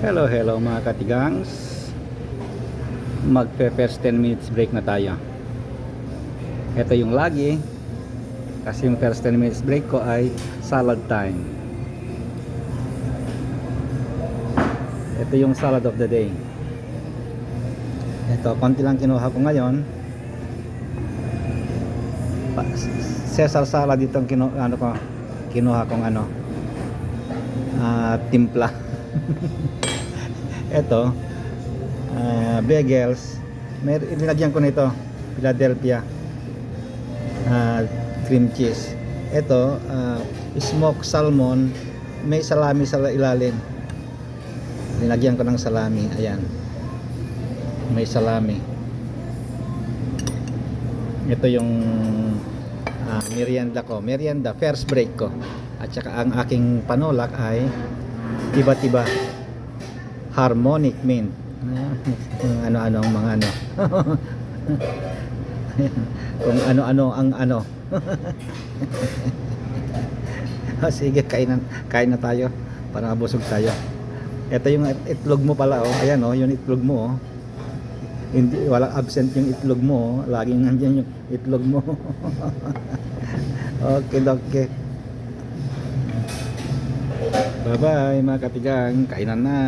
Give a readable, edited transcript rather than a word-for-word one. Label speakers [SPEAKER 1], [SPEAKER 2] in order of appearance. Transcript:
[SPEAKER 1] Hello, hello mga katigangs. First 10 minutes break na tayo. Ito yung lagi. Kasi yung first 10 minutes break ko ay salad time. Ito yung salad of the day. Ito, konti lang kinuha ko ngayon. Caesar salad itong kinuha kong timpla. Ito bagels, may nilagyan ko nito Philadelphia cream cheese. Ito smoked salmon, may salami sa ilalim. Nilagyan ko ng salami. Ayan, may salami. Ito yung merienda first break ko. At saka ang aking panulak ay tiba-tiba harmonic mint. Kung ano-ano ang mga kung ano-ano ang sige, kain na tayo para mabusog tayo. Ito yung itlog mo pala, ayan, yung itlog mo, hindi, walang absent yung itlog mo, laging nandiyan yung itlog mo. Okay. Bye bye mga katigang, kainan na.